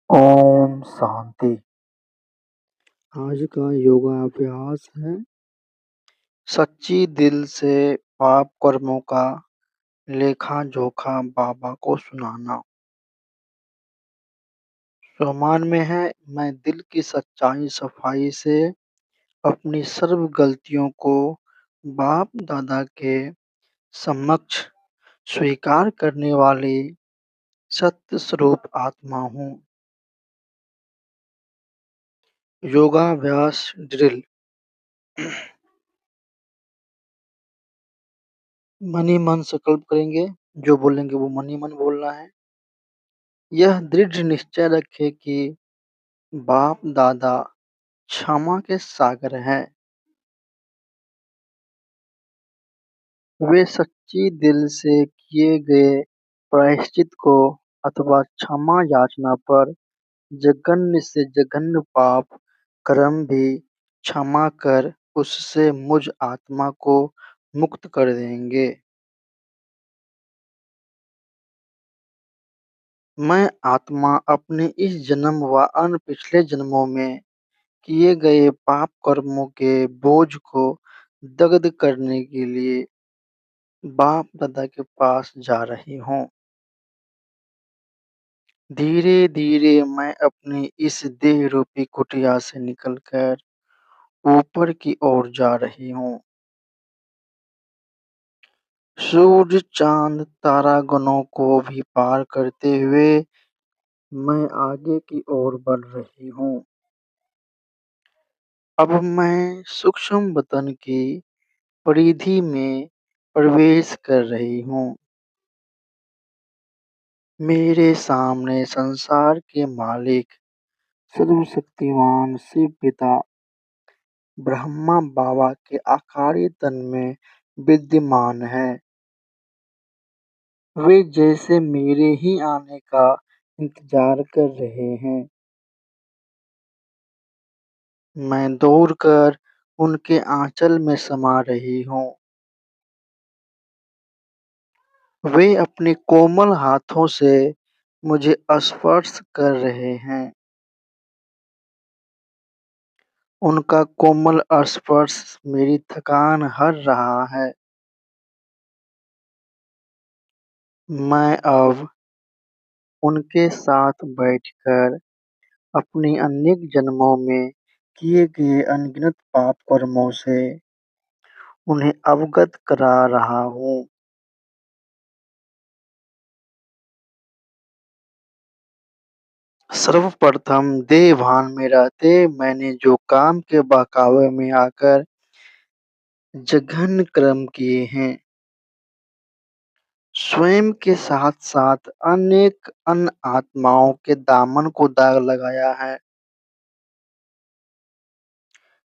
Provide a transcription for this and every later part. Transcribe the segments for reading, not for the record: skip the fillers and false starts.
ओम शांति। आज का योगाभ्यास है सच्ची दिल से पाप कर्मों का लेखा जोखा बाबा को सुनाना। स्वमान में है, मैं दिल की सच्चाई सफाई से अपनी सर्व गलतियों को बाप दादा के समक्ष स्वीकार करने वाली सत्य स्वरूप आत्मा हूँ। योगाभ्यास ड्रिल। मन ही मन संकल्प करेंगे, जो बोलेंगे वो मन ही मन बोलना है। यह दृढ़ निश्चय रखे कि बाप दादा क्षमा के सागर हैं। वे सच्ची दिल से किए गए प्रायश्चित को अथवा क्षमा याचना पर जघन्य से जघन्य पाप कर्म भी क्षमा कर उससे मुझ आत्मा को मुक्त कर देंगे। मैं आत्मा अपने इस जन्म व अन्य पिछले जन्मों में किए गए पाप कर्मों के बोझ को दग्ध करने के लिए बाप दादा के पास जा रही हूँ। धीरे धीरे मैं अपनी इस देह रूपी कुटिया से निकलकर ऊपर की ओर जा रही हूँ। सूरज चांद तारागणों को भी पार करते हुए मैं आगे की ओर बढ़ रही हूँ। अब मैं सूक्ष्म वतन की परिधि में प्रवेश कर रही हूँ। मेरे सामने संसार के मालिक सर्वशक्तिमान शिव पिता ब्रह्मा बाबा के आकारी तन में विद्यमान है। वे जैसे मेरे ही आने का इंतजार कर रहे हैं। मैं दौड़कर उनके आंचल में समा रही हूँ। वे अपने कोमल हाथों से मुझे स्पर्श कर रहे हैं। उनका कोमल स्पर्श मेरी थकान हर रहा है। मैं अब उनके साथ बैठकर अपनी अनेक जन्मों में किए गए अनगिनत पाप कर्मों से उन्हें अवगत करा रहा हूँ। सर्वप्रथम देह भान में रहते मैंने जो काम के बहकावे में आकर जघन्य कर्म किए हैं, स्वयं के साथ साथ अनेक अन्य आत्माओं के दामन को दाग लगाया है।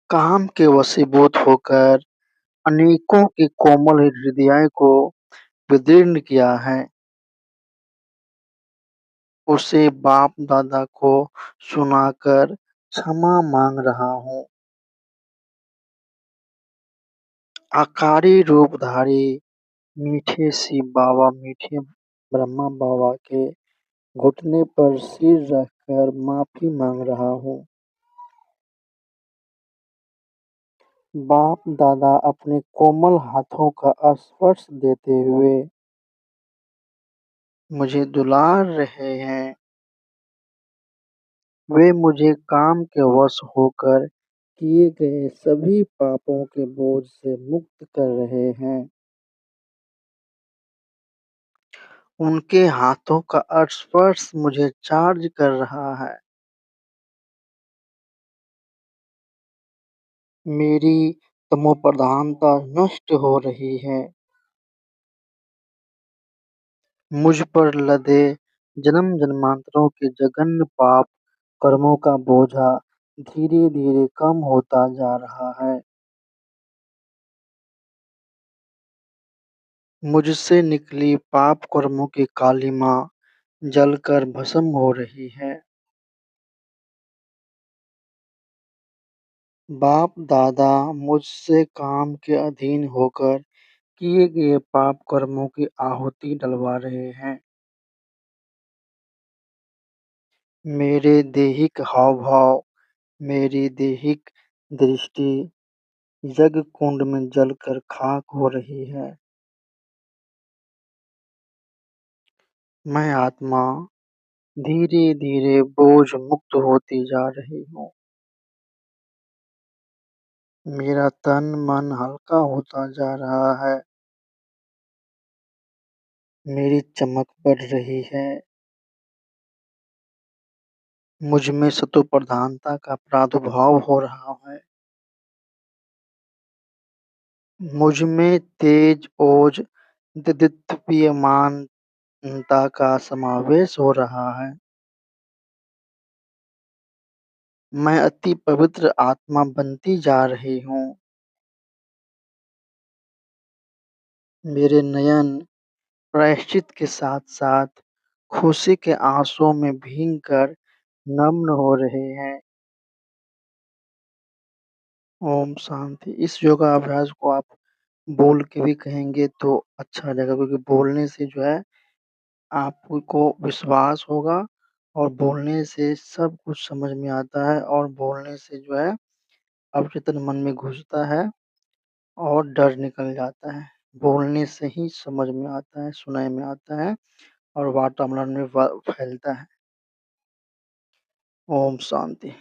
काम के वशीभूत होकर अनेकों के कोमल हृदय को विदीर्ण किया है। उसे बाप दादा को सुनाकर क्षमा मांग रहा हूँ। आकारी रूपधारी मीठे शिव बाबा, मीठे ब्रह्मा बाबा के घुटने पर सिर रखकर माफी मांग रहा हूँ। बाप दादा अपने कोमल हाथों का स्पर्श देते हुए मुझे दुलार रहे हैं। वे मुझे काम के वश होकर किए गए सभी पापों के बोझ से मुक्त कर रहे हैं। उनके हाथों का स्पर्श मुझे चार्ज कर रहा है। मेरी तमोप्रधानता नष्ट हो रही है। मुझ पर लदे जन्म जन्मांतरों के जघन्य पाप कर्मों का बोझा धीरे धीरे कम होता जा रहा है। मुझसे निकली पाप कर्मों की कालिमा जलकर भस्म हो रही है। बाप दादा मुझसे काम के अधीन होकर किए गए पाप कर्मों की आहुति डलवा रहे हैं। मेरे दैहिक हाव-भाव, मेरी दैहिक दृष्टि यज्ञ कुंड में जलकर खाक हो रही है। मैं आत्मा धीरे-धीरे बोझ मुक्त होती जा रही हूँ। मेरा तन-मन हल्का होता जा रहा है। मेरी चमक बढ़ रही है। मुझ में सत्व-प्रधानता का प्रादुर्भाव हो रहा है। मुझ में तेज, ओज, देदीप्यमानता का समावेश हो रहा है। मैं अति पवित्र आत्मा बनती जा रही हूँ। मेरे नयन प्रायश्चित के साथ-साथ खुशी के आँसुओं में भीगकर नम्र हो रहे हैं। ओम शांति। इस योगाभ्यास को आप बोल के भी कहेंगे तो अच्छा रहेगा, क्योंकि बोलने से जो है आपको विश्वास होगा और बोलने से सब कुछ समझ में आता है और बोलने से जो है अवचेतन मन में घुसता है और डर निकल जाता है। बोलने से ही समझ में आता है, सुनाई में आता है और वातावरण में फैलता है। ओम शांति।